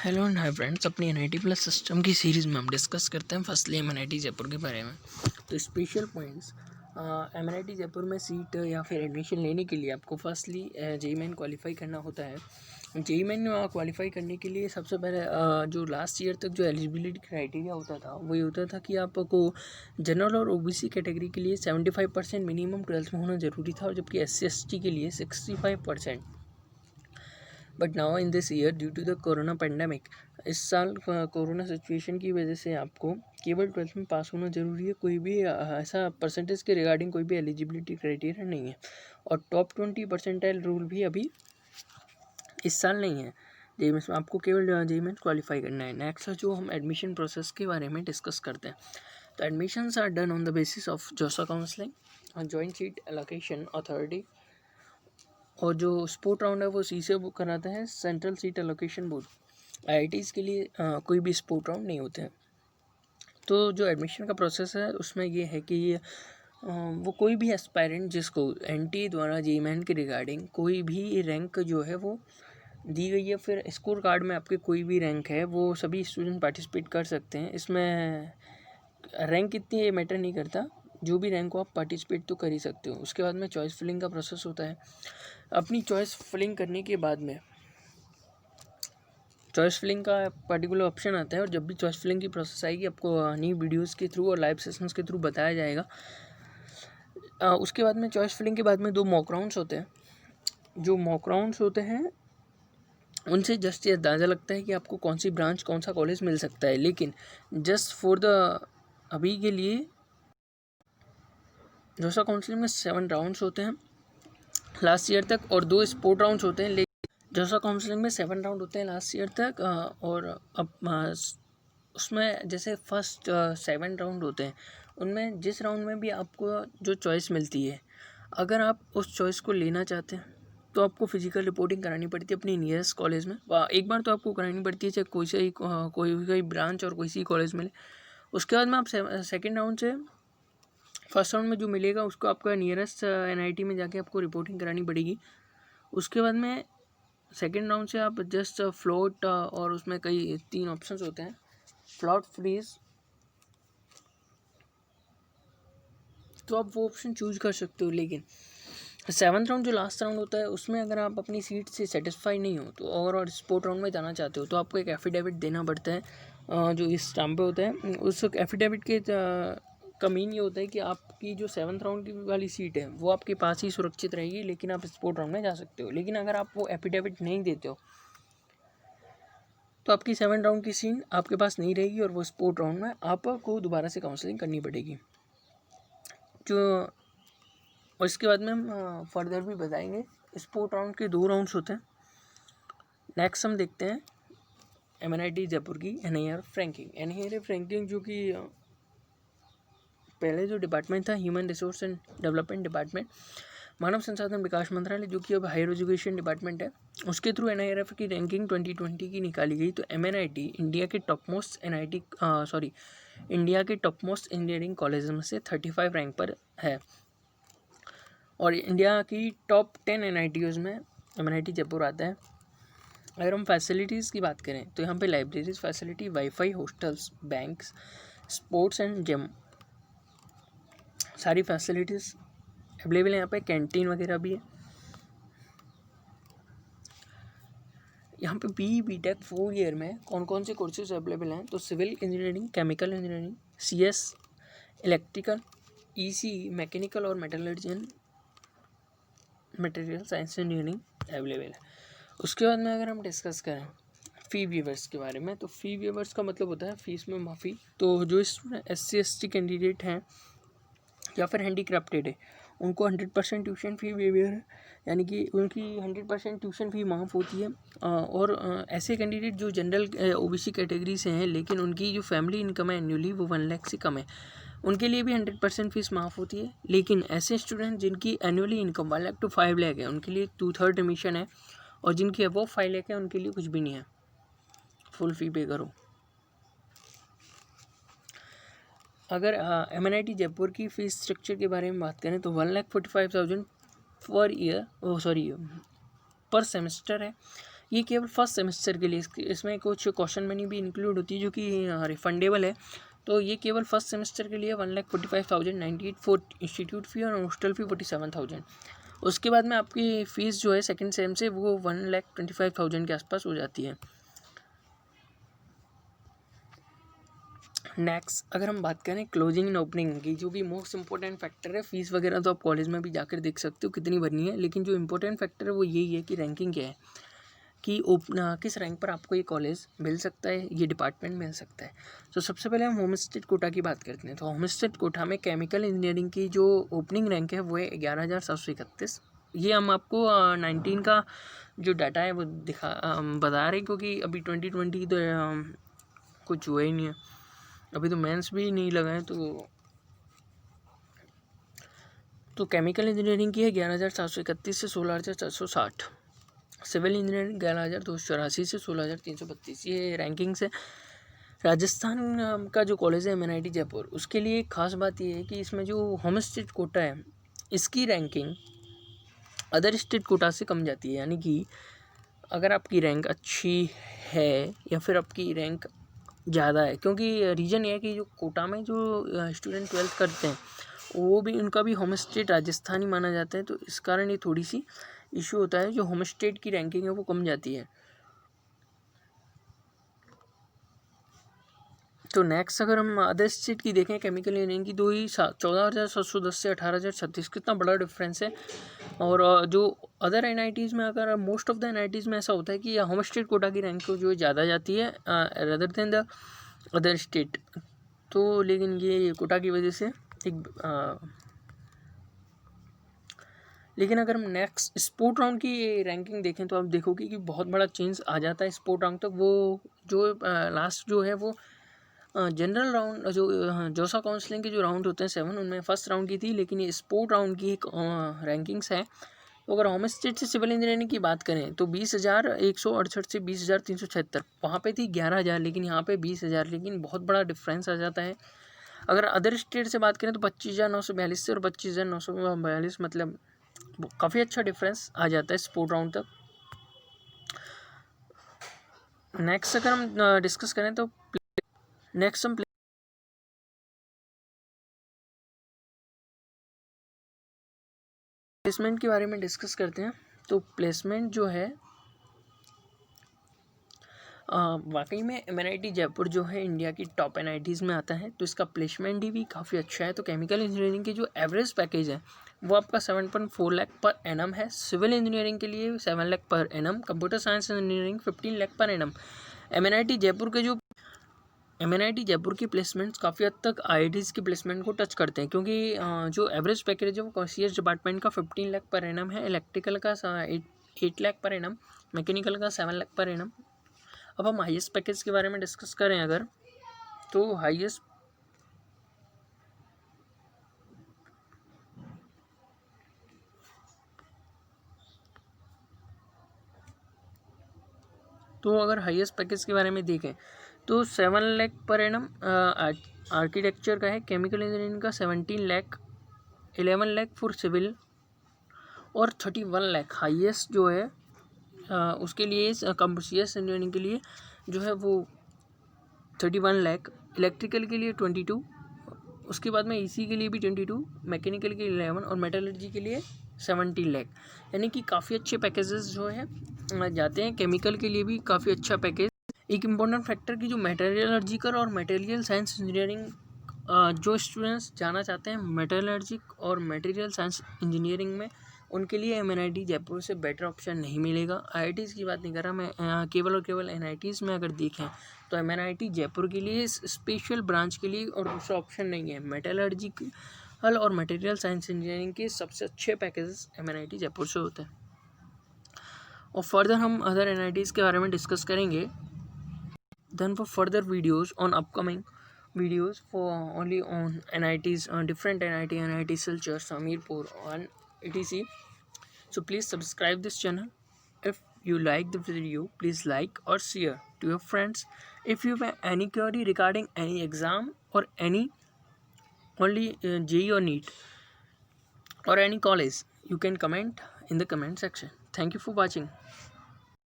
Hello and hi friends, अपनी NIT plus system की series में हम डिस्कस करते हैं फर्स्टली एमएनआईटी जयपुर के बारे में। तो स्पेशल पॉइंट्स, एमएनआईटी जयपुर में सीट या फिर एडमिशन लेने के लिए आपको फर्स्टली जेईई मेन क्वालिफाई करना होता है। जेईई मेन क्वालिफाई करने के लिए सबसे पहले जो लास्ट ईयर तक जो एलिजिबिलिटी क्राइटेरिया होता था वो ये होता था कि आपको जनरल और ओबीसी कैटेगरी के लिए 75% मिनिमम 12th में होना ज़रूरी था, और जबकि एससी एसटी के लिए 65%। But now in this year due to the corona pandemic, इस साल कोरोना सिचुएशन की वजह से आपको केवल 12th में पास होना ज़रूरी है। कोई भी ऐसा परसेंटेज के रिगार्डिंग कोई भी एलिजिबिलिटी क्राइटेरिया नहीं है, और टॉप 20 परसेंटाइल रूल भी अभी इस साल नहीं है। जेईई में आपको केवल जेईई में क्वालिफाई करना है। नेक्स्ट जो हम एडमिशन प्रोसेस के बारे में डिस्कस करते हैं, तो admissions are done on the basis of JoSAA counselling, joint seat allocation authority, और जो स्पोर्ट राउंड है वो सी से बुक कराते हैं, central seat allocation board. IITs के लिए कोई भी स्पोर्ट राउंड नहीं होते हैं। तो जो एडमिशन का प्रोसेस है उसमें ये है कि वो कोई भी एस्पायरेंट जिसको एनटीए द्वारा जेईई मेन के रिगार्डिंग कोई भी रैंक जो है वो दी गई है, फिर स्कोर कार्ड में आपके कोई भी रैंक है, वो सभी स्टूडेंट पार्टिसिपेट कर सकते हैं। इसमें रैंक कितनी है ये मैटर नहीं करता, जो भी रैंक हो आप पार्टिसिपेट तो कर ही सकते हो। उसके बाद में चॉइस फिलिंग का प्रोसेस होता है। अपनी चॉइस फिलिंग करने के बाद में चॉइस फिलिंग का पर्टिकुलर ऑप्शन आता है, और जब भी चॉइस फिलिंग की प्रोसेस आएगी आपको नई वीडियोस के थ्रू और लाइव सेशंस के थ्रू बताया जाएगा। उसके बाद में चॉइस फिलिंग के बाद में 2 मॉक राउंड्स होते हैं। जो मॉक राउंड्स होते हैं उनसे जस्ट ये अंदाज़ा लगता है कि आपको कौन सी ब्रांच कौन सा कॉलेज मिल सकता है, लेकिन जस्ट फॉर द अभी के लिए जोसा काउंसलिंग में 7 राउंड्स होते हैं लास्ट ईयर तक, और 2 स्पोर्ट राउंड्स होते हैं। लेकिन जोसा काउंसलिंग में 7 राउंड होते हैं लास्ट ईयर तक, और अब उसमें जैसे फर्स्ट 7 राउंड होते हैं, उनमें जिस राउंड में भी आपको जो चॉइस मिलती है, अगर आप उस चॉइस को लेना चाहते हैं तो आपको फिजिकल रिपोर्टिंग करानी पड़ती है अपनी नियरेस्ट कॉलेज में। एक बार तो आपको करानी पड़ती है, चाहे कोई ब्रांच और कोई सी कॉलेज मिले। उसके बाद में आप सेकेंड राउंड से फर्स्ट राउंड में जो मिलेगा उसको आपका नियरेस्ट एनआईटी में जाके आपको रिपोर्टिंग करानी पड़ेगी। उसके बाद में सेकेंड राउंड से आप जस्ट फ्लोट, और उसमें कई 3 ऑप्शंस होते हैं, फ्लॉट फ्रीज, तो आप वो ऑप्शन चूज कर सकते हो। लेकिन 7th राउंड जो लास्ट राउंड होता है उसमें अगर आप अपनी सीट से सेटिस्फाई नहीं हो तो और स्पोर्ट राउंड में जाना चाहते हो तो आपको एक एफिडेविट देना पड़ता है, जो इस स्टाम्प पे होता है। उस एफिडेविट के का मीन ये होता है कि आपकी जो 7th राउंड की वाली सीट है वो आपके पास ही सुरक्षित रहेगी, लेकिन आप स्पोर्ट राउंड में जा सकते हो। लेकिन अगर आप वो एफिडेविट नहीं देते हो तो आपकी 7th राउंड की सीट आपके पास नहीं रहेगी, और वो स्पोर्ट राउंड में आपको दोबारा से काउंसलिंग करनी पड़ेगी। जो और इसके बाद में हम फर्दर भी बताएंगे। स्पोर्ट राउंड के 2 राउंड्स होते हैं। नेक्स्ट हम देखते हैं एमएनआईटी जयपुर की एनआईआरएफ रैंकिंग। एनआईआरएफ रैंकिंग जो कि पहले जो डिपार्टमेंट था human resource and development department, मानव संसाधन विकास मंत्रालय, जो कि अब हायर एजुकेशन डिपार्टमेंट है, उसके थ्रू एनआईआरएफ की रैंकिंग 2020 की निकाली गई। तो एमएनआईटी इंडिया के टॉप मोस्ट इंडिया के टॉप मोस्ट इंजीनियरिंग कॉलेज में से 35 रैंक पर है, और इंडिया की टॉप 10 एनआईटीज़ में एमएनआईटी जयपुर आता है। अगर हम फैसिलिटीज़ की बात करें तो यहाँ पे libraries facility, wifi, hostels, banks, sports and gym, सारी फैसिलिटीज़ अवेलेबल है। यहाँ पे कैंटीन वगैरह भी है। यहाँ पे बीटेक 4 ईयर में कौन कौन से कोर्सेज अवेलेबल हैं, तो civil engineering, chemical engineering, CS, electrical, EC, mechanical और metallurgy and material science engineering available है। उसके बाद में अगर हम डिस्कस करें फ़ी वेवर्स के बारे में, तो फ़ी वेवर्स का मतलब होता है फीस में माफ़ी। तो जो स्टूडेंट SC ST कैंडिडेट हैं या फिर हैंडीक्राफ्टेड है, उनको 100% ट्यूशन फ़ी वेवर है, यानी कि उनकी 100% ट्यूशन फ़ी माफ़ होती है। और ऐसे कैंडिडेट जो जनरल OBC कैटेगरी से हैं लेकिन उनकी जो फैमिली इनकम है एनुअली वो 1 लाख से कम है, उनके लिए भी 100% फीस माफ़ होती है। लेकिन ऐसे स्टूडेंट जिनकी annually income 1 lakh to 5 lakh है, उनके लिए 2/3 एडमिशन है, और जिनकी अबव 5 लाख है उनके लिए कुछ भी नहीं है, फुल फ़ी पे करो। अगर एमएनआईटी जयपुर की फ़ीस स्ट्रक्चर के बारे में बात करें तो 1,45,000 पर सेमेस्टर है, ये केवल फर्स्ट सेमेस्टर के लिए, इसमें कुछ क्वेश्चन मनी भी इंक्लूड होती है जो कि रिफंडेबल है। तो ये केवल फर्स्ट सेमेस्टर के लिए 1,45,098 फॉर इंस्टीट्यूट फ़ी और हॉस्टल फ़ी 47,000। उसके बाद में आपकी फ़ीस जो है सेकंड सेम से वो 1,25,000 के आसपास हो जाती है। नेक्स्ट अगर हम बात करें क्लोजिंग एंड ओपनिंग की, जो कि मोस्ट इंपॉर्टेंट फैक्टर है, फीस वगैरह तो आप कॉलेज में भी जाकर देख सकते हो कितनी भरनी है, लेकिन जो इंपॉर्टेंट फैक्टर है वो यही है कि रैंकिंग क्या है, कि किस रैंक पर आपको ये कॉलेज मिल सकता है, ये डिपार्टमेंट मिल सकता है। तो सबसे पहले हम होम स्टेट कोटा की बात करते हैं। तो होम स्टेट कोटा में केमिकल इंजीनियरिंग की जो ओपनिंग रैंक है वो है 11,731। ये हम आपको 19 का जो डाटा है वो बता रहे हैं, क्योंकि अभी 2020 तो कुछ हुआ ही नहीं है, अभी तो मेंस भी नहीं लगा है। तो केमिकल इंजीनियरिंग की है 11,731 से 16,460। सिविल इंजीनियरिंग 11,284 से 16,332। ये रैंकिंग्स है। राजस्थान का जो कॉलेज है MNIT जयपुर, उसके लिए एक खास बात ये है कि इसमें जो होम स्टेट कोटा है इसकी रैंकिंग अदर स्टेट कोटा से कम जाती है। यानी कि अगर आपकी रैंक अच्छी है या फिर आपकी रैंक ज़्यादा है, क्योंकि रीज़न ये है कि जो कोटा में जो स्टूडेंट 12th करते हैं वो भी, उनका भी होम स्टेट राजस्थान ही माना जाता है। तो इस कारण ये थोड़ी सी इशू होता है, जो होम स्टेट की रैंकिंग है वो कम जाती है। तो नेक्स्ट अगर हम अदर स्टेट की देखें केमिकल इंजीनियरिंग की, 14,710 से 18,036, कितना बड़ा डिफरेंस है। और जो अदर NITs में, अगर मोस्ट ऑफ द NITs में ऐसा होता है कि होम स्टेट कोटा की रैंक जो ज़्यादा जाती है rather than the other state. तो लेकिन ये कोटा की वजह से लेकिन अगर हम नेक्स्ट स्पोर्ट राउंड की रैंकिंग देखें तो आप देखोगे कि बहुत बड़ा चेंज आ जाता है स्पोर्ट राउंड तक। वो जो लास्ट जो है वो जनरल राउंड, जो जोसा काउंसलिंग के जो राउंड होते हैं 7, उनमें फर्स्ट राउंड की थी, लेकिन ये स्पोर्ट राउंड की एक रैंकिंग्स है। तो अगर होम स्टेट से सिविल इंजीनियरिंग की बात करें तो 20,168 से 20,376, वहाँ पे थी 11,000, लेकिन यहाँ पे 20,000, लेकिन बहुत बड़ा डिफरेंस आ जाता है। अगर अदर स्टेट से बात करें तो 25,942 से और 25,942, मतलब काफ़ी अच्छा डिफरेंस आ जाता है स्पोर्ट राउंड तक। नेक्स्ट अगर हम डिस्कस करें तो नेक्स्ट हम प्लेसमेंट के बारे में डिस्कस करते हैं। तो प्लेसमेंट जो है वाकई में MNIT जयपुर जो है इंडिया की टॉप NITs में आता है। तो इसका प्लेसमेंट भी काफ़ी अच्छा है। तो केमिकल इंजीनियरिंग की जो एवरेज पैकेज है वो आपका 7.4 लाख पर एनम है। सिविल इंजीनियरिंग के लिए 7 lakh per annum. Computer science engineering 15 lakh per annum. MNIT Jaipur की प्लेसमेंट्स काफ़ी हद तक IITs की प्लेसमेंट को टच करते हैं, क्योंकि जो एवरेज पैकेज है वो CS डिपार्टमेंट का 15 लाख पर एनम है, इलेक्ट्रिकल का 8 लाख पर एनम, मैकेनिकल का 7 लाख पर एनम। अब हम हाईएस्ट पैकेज के बारे में डिस्कस करें अगर, तो हाईएस्ट पैकेज के बारे में देखें तो 7 लाख पर एनम आर्किटेक्चर का है। केमिकल इंजीनियरिंग का 17 लाख, 11 लाख फॉर सिविल और 31 लाख हाईएस्ट जो है उसके लिए कंप्यूटर इंजीनियरिंग के लिए जो है वो 31 लाख, इलेक्ट्रिकल के लिए 22, उसके बाद में EC के लिए भी 22, मैकेनिकल के लिए 11 और मेटलर्जी के लिए 17 लाख। यानी कि काफ़ी अच्छे पैकेजेस जो है जाते हैं। केमिकल के लिए भी काफ़ी अच्छा पैकेज। एक इम्पॉर्टेंट फैक्टर की जो मेटलर्जिकल और मटेरियल साइंस इंजीनियरिंग जो स्टूडेंट्स जाना चाहते हैं मेटलर्जिक और मटेरियल साइंस इंजीनियरिंग में, उनके लिए MNIT जयपुर से बेटर ऑप्शन नहीं मिलेगा। IITs की बात नहीं कर रहा मैं, केवल और केवल NITs में अगर देखें तो MNIT जयपुर के लिए स्पेशल ब्रांच के लिए और दूसरा ऑप्शन नहीं है। मेटलर्जिकल और मटेरियल साइंस इंजीनियरिंग के सबसे अच्छे पैकेजेस MNIT जयपुर से होते हैं। और फर्दर हम अदर NITs के बारे में डिस्कस करेंगे। Then for further videos on upcoming videos for only on NITs, different NIT Silchar, Samirpur and etc. So please subscribe this channel. If you like the video, please like or share to your friends. If you have any query regarding any exam or any only JEE or NEET or any college, you can comment in the comment section. Thank you for watching.